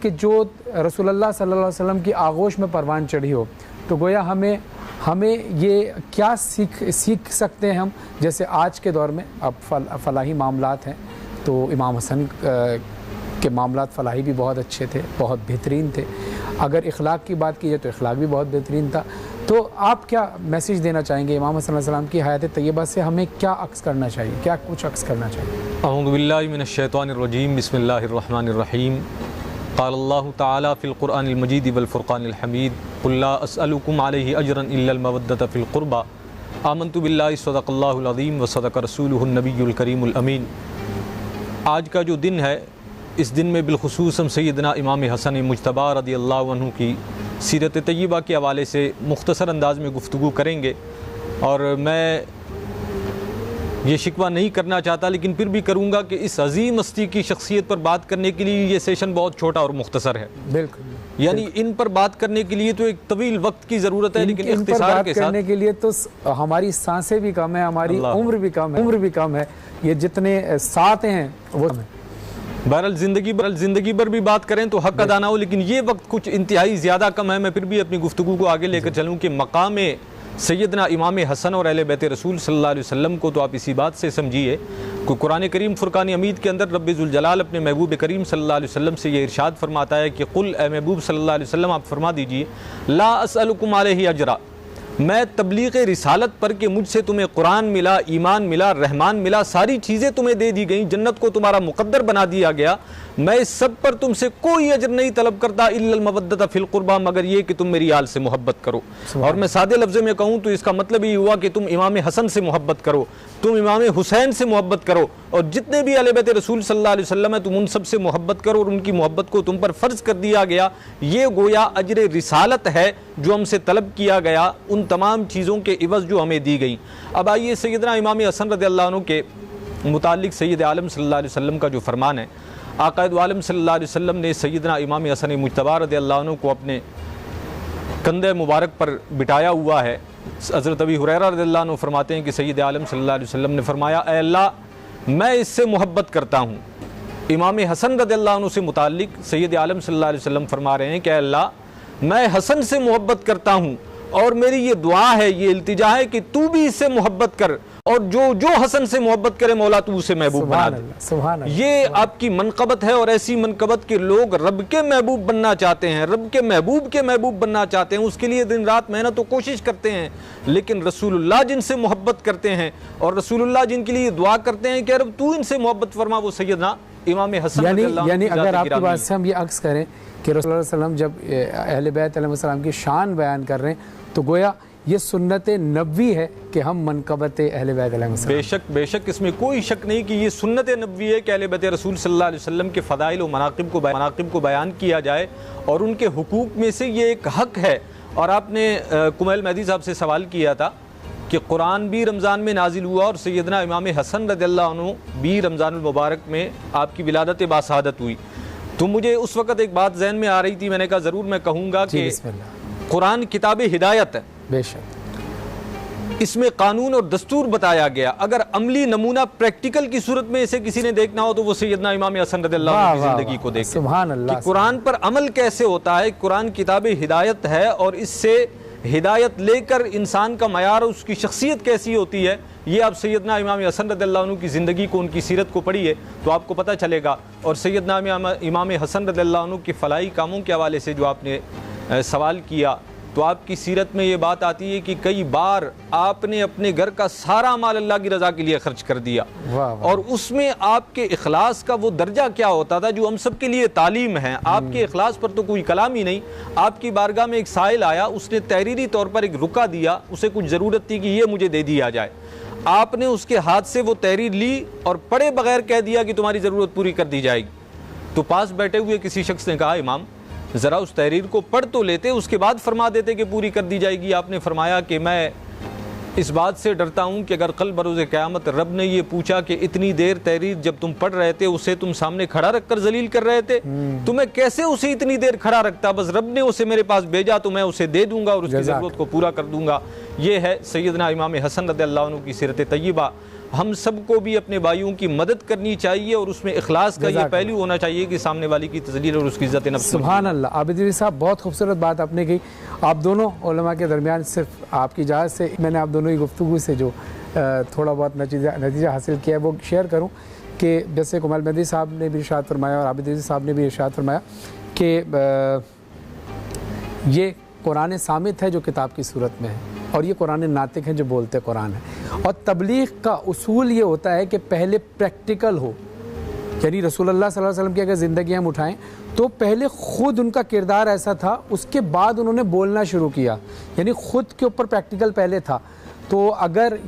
कि जो रसूलुल्लाह सल्लल्लाहु अलैहि वसल्लम की आगोश में परवान चढ़ी हो, तो गोया हमें ये क्या सीख सकते हैं हम। जैसे आज के दौर में अब फलाही मामलात हैं, तो इमाम हसन के मामलात फलाही भी बहुत अच्छे थे, बहुत बेहतरीन थे। अगर इखलाक की बात की जाए तो इखलाक भी बहुत बेहतरीन था। तो आप क्या मैसेज देना चाहेंगे इमाम हसन अलैहिस्सलाम की हयात तय्यबा से? हमें क्या अक्स करना चाहिए, क्या कुछ अक्स करना चाहिए? अऊज़ु बिल्लाहि मिनश शैतानिर्रजीम, बिस्मिल्लाहिर रहमानिर रहीम। क़ाल अल्लाहु तआला फ़िल क़ुरआनिल मजीद वल फ़ुरक़ानिल हमीद, क़ुल ला अस्अलुकुम अलैहि अजरन इल्लल मवद्दत फ़िल क़ुरबा, आमन्तु बिल्लाहि सदक़ल्लाहुल अज़ीम व सदक़ रसूलुहुन नबियुल करीमुल अमीन। आज का जो दिन है, इस दिन में बिलख़ुसूस हम सैयदना इमाम हसन मुज्तबा रज़ियल्लाहु अन्हु की सीरत तय्यबा के हवाले से मुख्तसर अंदाज में गुफ्तगू करेंगे। और मैं ये शिकवा नहीं करना चाहता, लेकिन फिर भी करूँगा कि इस अज़ीम हस्ती की शख्सियत पर बात करने के लिए ये सेशन बहुत छोटा और मुख्तसर है। बिल्कुल, यानी इन पर बात करने के लिए तो एक तवील वक्त की ज़रूरत है, लेकिन इख्तिसार के साथ करने के लिए तो हमारी सांसें भी कम है, हमारी उम्र भी कम है। ये जितने साथ हैं वो बहरहाल ज़िंदगी पर भी बात करें तो हक अदा ना हो, लेकिन ये वक्त कुछ इंतहाई ज़्यादा कम है। मैं फिर भी अपनी गुफ्तगू को आगे लेकर चलूँ कि मकाम सैयदना इमाम हसन और अहले बैत रसूल सल्लल्लाहु अलैहि वसल्लम को तो आप इसी बात से समझिए कि कुरान करीम फुरकान हमीद के अंदर रब्बे ज़ुल जलाल अपने महबूब करीम सल्लल्लाहु अलैहि वसल्लम से ये इरशाद फरमाता है कि कुल ए महबूब सल्लल्लाहु अलैहि वसल्लम आप फरमा दीजिए, ला अस्अलुकुम अलैहि अजरा, मैं तबलीग रिसालत पर कि मुझसे तुम्हें कुरान मिला, ईमान मिला, रहमान मिला, सारी चीज़ें तुम्हें दे दी गई, जन्नत को तुम्हारा मुकद्दर बना दिया गया, मैं इस सब पर तुमसे कोई अजर नहीं तलब करता इल्लल मवद्दत फ़िल क़ुरबा, मगर ये कि तुम मेरी आल से मोहब्बत करो। और मैं सादे लफ्ज़ में कहूँ तो इसका मतलब ये हुआ कि तुम इमाम हसन से मोहब्बत करो, तुम इमाम हुसैन से मोहब्बत करो, और जितने भी अहले बैत रसूल सल्लल्लाहु अलैहि वसल्लम है तुम उन सब से मोहब्बत करो, और उनकी मोहब्बत को तुम पर फ़र्ज़ कर दिया गया। ये गोया अजर रिसालत है जो हमसे तलब किया गया उन तमाम चीज़ों के इवज़ जो हमें दी गई। अब आइए सैयदना इमाम हसन रज़ियल्लाहु अन्हु के मुतालिक सैयद आलम सल्लल्लाहु अलैहि वसल्लम का जो फरमान है, आक़ाए आलम सल्लल्लाहु अलैहि वसल्लम ने सैयदना इमाम हसन मुज्तबा रज़ियल्लाहु अन्हु को अपने कंधे मुबारक पर बिठाया हुआ है। हज़रत अबी हुरैरा रज़ियल्लाहु अन्हु फरमाते हैं कि सैयद आलम सल्लल्लाहु अलैहि वसल्लम ने फरमाया, ऐ अल्लाह, मैं इससे मोहब्बत करता हूँ। इमाम हसन रज़ियल्लाहु अन्हु से मुतालिक सैयद आलम सल्लल्लाहु अलैहि वसल्लम फरमा रहे हैं कि अल्लाह, मैं हसन से मोहब्बत करता हूँ, और मेरी ये दुआ है, ये इल्तिजा है कि तू भी इससे मोहब्बत कर, और जो हसन से मोहब्बत करे मौला तू उसे महबूब बना दे। ये आपकी मनकबत है, और ऐसी मनकबत के लोग रब के महबूब बनना चाहते हैं, रब के महबूब बनना चाहते हैं, उसके लिए दिन रात मेहनत तो कोशिश करते हैं। लेकिन रसूलुल्लाह जिनसे मोहब्बत करते हैं और रसूलुल्लाह जिनके लिए दुआ करते हैं कि रब तू इनसे मोहब्बत फरमा, वो सैयदना इमाम हसन। यानी अगर आपकी बात से हम ये अक्स करें कि रसूलुल्लाह सल्लल्लाहु अलैहि वसल्लम जब अहले बैत अलैहिस्सलाम की शान बयान कर रहे हैं, तो गोया ये सुन्नत नबवी है कि हम मनकबत अहले बैत अलैहिस्सलाम। बेशक इसमें कोई शक नहीं कि ये सुन्नत नबवी है कि अहले बैत रसूल सल्लल्लाहु अलैहि वसल्लम के फ़दाइल और मनाक़िब को बयान किया जाए, और उनके हुकूक में से ये एक हक़ है। और आपने कुमैल मेहदी साहब से सवाल किया था कि कुरान भी रमज़ान में नाजिल हुआ और सैयदना इमाम हसन रज़ियल्लाहु अन्हु भी रमज़ान मुबारक में आपकी विलादत बासआदत हुई। तो मुझे उस वक़्त एक बात जहन में आ रही थी, मैंने कहा ज़रूर मैं कहूँगा कि कुरान किताब हिदायत है, बेशक इसमें कानून और दस्तूर बताया गया। अगर अमली नमूना प्रैक्टिकल की सूरत में इसे किसी ने देखना हो तो वो सैयदना इमाम हसन रज़ियल्लाहु अन्हु की ज़िंदगी को देखे। सुभान अल्लाह, कि कुरान पर अमल कैसे होता है। कुरान किताब हिदायत है, और इससे हिदायत लेकर इंसान का मयार, उसकी शख्सियत कैसी होती है, ये आप सैयदना इमाम हसन रज़ियल्लाहु अन्हु की ज़िंदगी को, उनकी सीरत को पढ़िए तो आपको पता चलेगा। और सैयदना इमाम हसन रज़ियल्लाहु अन्हु के फ़लाही कामों के हवाले से जो आपने सवाल किया, तो आपकी सीरत में ये बात आती है कि कई बार आपने अपने घर का सारा माल अल्लाह की रज़ा के लिए खर्च कर दिया। और उसमें आपके इखलास का वो दर्जा क्या होता था जो हम सब के लिए तालीम है। आपके इखलास पर तो कोई कलाम ही नहीं। आपकी बारगाह में एक साइल आया, उसने तहरीरी तौर पर एक रुका दिया, उसे कुछ ज़रूरत थी कि ये मुझे दे दिया जाए। आपने उसके हाथ से वो तहरीर ली और पढ़े बगैर कह दिया कि तुम्हारी ज़रूरत पूरी कर दी जाएगी। तो पास बैठे हुए किसी शख्स ने कहा, इमाम ज़रा उस तहरीर को पढ़ तो लेते, उसके बाद फरमा देते कि पूरी कर दी जाएगी। आपने फरमाया कि मैं इस बात से डरता हूँ कि अगर कल बरोज़ क़यामत रब ने ये पूछा कि इतनी देर तहरीर जब तुम पढ़ रहे थे उसे तुम सामने खड़ा रखकर जलील कर रहे थे, तो मैं कैसे उसे इतनी देर खड़ा रखता। बस रब ने उसे मेरे पास भेजा तो मैं उसे दे दूँगा और उसकी ज़रूरत को पूरा कर दूँगा। ये है सैयदना इमाम हसन रज़ियल्लाहु अन्हु की सीरत तय्यबा। हम सबको भी अपने भाइयों की मदद करनी चाहिए और उसमें इखलास का ये पहलू होना चाहिए कि सामने वाले की तज़लील और उसकी इज़्ज़त नफ्स। सुभान अल्लाह। आबिद साहब, बहुत खूबसूरत बात आपने कही। आप दोनों उलमा के दरमियान, सिर्फ आपकी इजाज़त से मैंने आप दोनों की गुफ्तगू से जो थोड़ा बहुत नतीजा हासिल किया है वो शेयर करूँ कि जैसे कमाल मेहदी साहब ने भी इरशाद फरमाया और आबिद साहब ने भी इरशाद फरमाया कि ये कुरान सामित है जो किताब की सूरत में है, और ये कुरान नातिक है जो बोलते कुरान है। और तबलीग का उसूल ये होता है कि पहले प्रैक्टिकल हो, यानी रसूलुल्लाह सल्लल्लाहु अलैहि वसल्लम की अगर ज़िंदगी हम उठाएं तो पहले ख़ुद उनका किरदार ऐसा था, उसके बाद उन्होंने बोलना शुरू किया, यानी ख़ुद के ऊपर प्रैक्टिकल पहले था। तो अगर